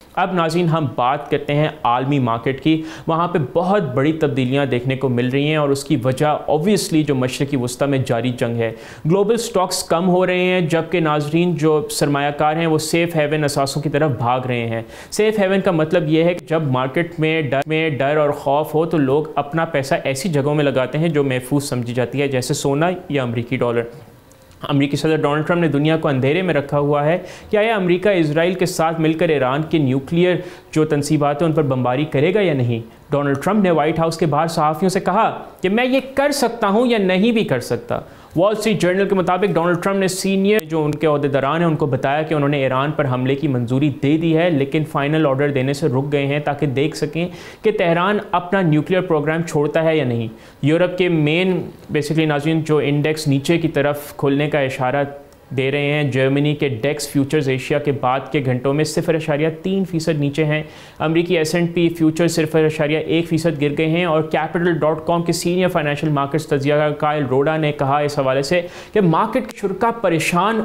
اب ناظرین ہم بات کرتے ہیں عالمی مارکیٹ کی. وہاں پہ بہت بڑی تبدیلیاں دیکھنے کو مل رہی ہیں اور اس کی وجہ اوبویسلی جو مشرقی وسطی میں جاری جنگ ہے. گلوبل سٹاکس کم ہو رہے ہیں جبکہ ناظرین جو سرمایہ کار ہیں وہ سیف ہیون اثاثوں کی طرف بھاگ رہے ہیں. سیف ہیون کا مطلب یہ ہے کہ جب مارکیٹ میں ڈر اور خوف ہو تو لوگ اپنا پیسہ ایسی جگہوں میں لگاتے ہیں جو محفوظ سمجھی جاتی ہے، جیسے سونا یا امریکی ڈالر. امریکی صدر ڈونلڈ ٹرمپ نے دنیا کو اندھیرے میں رکھا ہوا ہے. کیا یہ امریکہ اسرائیل کے ساتھ مل کر ایران کے نیوکلیئر جو تنصیبات ہیں ان پر بمباری کرے گا یا نہیں؟ ڈونلڈ ٹرمپ نے وائٹ ہاؤس کے باہر صحافیوں سے کہا کہ میں یہ کر سکتا ہوں یا نہیں بھی کر سکتا. وال اسٹریٹ جرنل کے مطابق ڈونلڈ ٹرمپ نے سینئر جو ان کے عہدیداران ہیں ان کو بتایا کہ انہوں نے ایران پر حملے کی منظوری دے دی ہے، لیکن فائنل آرڈر دینے سے رک گئے ہیں تاکہ دیکھ سکیں کہ تہران اپنا نیوکلیئر پروگرام چھوڑتا ہے یا نہیں. یورپ کے مین بیسیکلی ناظرین جو انڈیکس نیچے کی طرف کھلنے کا اشارہ دے رہے ہیں. جرمنی کے ڈیکس فیوچرز ایشیا کے بعد کے گھنٹوں میں 0.3% نیچے ہیں. امریکی S&P فیوچر 0.1% گر گئے ہیں. اور capital.com کے سینئر فائنینشیل مارکیٹس تجزیہ کار کائل روڈا نے کہا اس حوالے سے کہ مارکیٹ کے شرکاء پریشان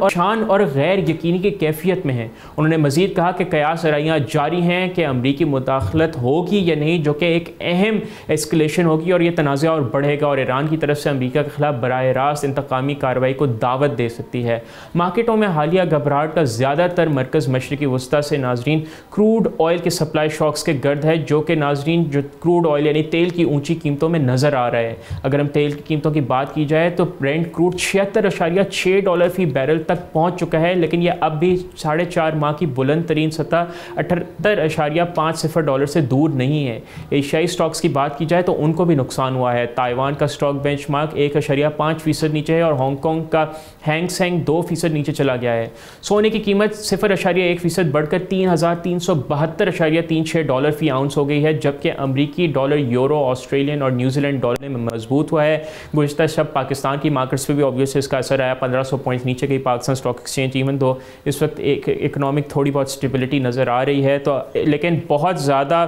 اور غیر یقینی کی کیفیت میں ہیں. انہوں نے مزید کہا کہ قیاس آرائیاں جاری ہیں کہ امریکی مداخلت ہوگی یا نہیں، جو کہ ایک اہم ایسکلیشن ہوگی اور یہ تنازع اور بڑھے گا اور ایران کی طرف سے امریکہ کے خلاف براہ راست انتقامی کارروائی کو دعوت دے سکتی ہے. مارکیٹوں میں حالیہ گھبراہٹ کا زیادہ تر مرکز مشرقی وسطی سے ناظرین کروڈ آئل کے سپلائی شاکس کے گرد ہے، جو کہ ناظرین جو کروڈ آئل یعنی تیل کی اونچی قیمتوں میں نظر آ رہا ہے. اگر ہم تیل کی قیمتوں کی بات کی جائے تو برینٹ کروڈ $76.6 فی بیرل تک پہنچ چکا ہے، لیکن یہ اب بھی 4.5 ماہ کی بلند ترین سطح $78.50 سے دور نہیں ہے. ایشیائی سٹاکس کی بات کی جائے تو ان کو بھی نقصان ہوا ہے. تائیوان کا سٹاک بینچ مارک 1.5% نیچے ہے اور ہانگ کانگ کا ہینگ سینگ 2% نیچے چلا گیا ہے. سونے کی قیمت 0.1% بڑھ کر $3,372.36 فی آؤنس ہو گئی ہے، جبکہ امریکی ڈالر، یورو، آسٹریلین اور نیوزی لینڈ ڈالر میں مضبوط ہوا ہے. گزشتہ شب پاکستان کی مارکیٹس پہ بھی obviously اس کا اثر آیا. 1500 پوائنٹ نیچے گئی پاکستان اسٹاک ایکسچینج، ایون دو اس وقت ایک اکنامک تھوڑی بہت اسٹیبلٹی نظر آ رہی ہے تو لیکن بہت زیادہ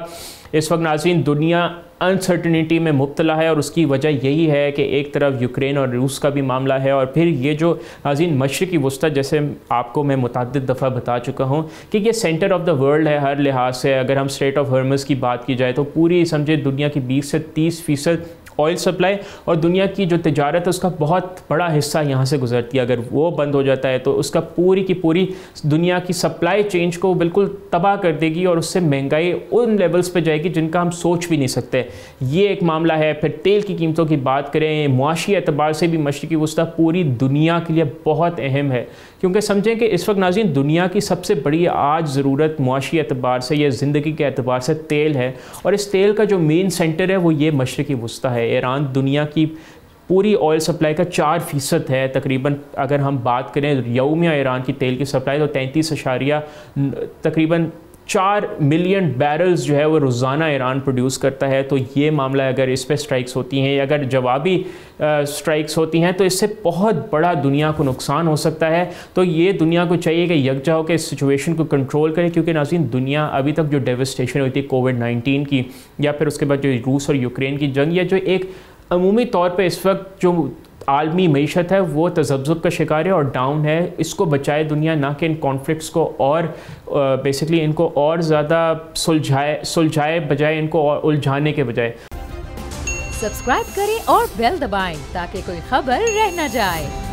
اس وقت ناظرین دنیا انسرٹنٹی میں مبتلا ہے. اور اس کی وجہ یہی ہے کہ ایک طرف یوکرین اور روس کا بھی معاملہ ہے، اور پھر یہ جو ناظرین مشرقی وسطی جیسے آپ کو میں متعدد دفعہ بتا چکا ہوں کہ یہ سینٹر آف دا ورلڈ ہے ہر لحاظ سے. اگر ہم اسٹریٹ آف ہرمز کی بات کی جائے تو پوری سمجھے دنیا کی 20 سے 30% آئل سپلائی اور دنیا کی جو تجارت ہے اس کا بہت بڑا حصہ یہاں سے گزرتی ہے. اگر وہ بند ہو جاتا ہے تو اس کا پوری کی پوری دنیا کی سپلائی چینج کو بالکل تباہ کر دے گی اور اس سے مہنگائی ان لیولز پہ جائے گی جن کا ہم سوچ بھی نہیں سکتے. یہ ایک معاملہ ہے. پھر تیل کی قیمتوں کی بات کریں، معاشی اعتبار سے بھی مشرقی وسطی پوری دنیا کے لیے بہت اہم ہے، کیونکہ سمجھیں کہ اس وقت ناظرین دنیا کی سب سے بڑی آج ضرورت معاشی اعتبار سے یا زندگی کے اعتبار سے تیل ہے، اور اس تیل کا جو مین سینٹر ہے وہ یہ مشرقی وسطی ہے. ایران دنیا کی پوری آئل سپلائی کا 4% ہے تقریباً. اگر ہم بات کریں یومیہ ایران کی تیل کی سپلائی تو 33 4 ملین بیرلز جو ہے وہ روزانہ ایران پروڈیوس کرتا ہے. تو یہ معاملہ اگر اس پہ سٹرائکس ہوتی ہیں یا اگر جوابی سٹرائکس ہوتی ہیں تو اس سے بہت بڑا دنیا کو نقصان ہو سکتا ہے. تو یہ دنیا کو چاہیے کہ یکجا ہو کے اس سچویشن کو کنٹرول کرے، کیونکہ ناظرین دنیا ابھی تک جو ڈیوسٹیشن ہوئی تھی کووڈ-19 کی یا پھر اس کے بعد جو روس اور یوکرین کی جنگ یا جو ایک عمومی طور پہ اس وقت جو عالمی معیشت ہے وہ تذبذب کا شکار ہے اور ڈاؤن ہے. اس کو بچائے دنیا، نہ کہ ان کانفلکٹس کو اور بیسکلی ان کو اور زیادہ سلجھائے بجائے ان کو اور الجھانے کے بجائے. سبسکرائب کریں اور بیل دبائیں تاکہ کوئی خبر رہ نہ جائے.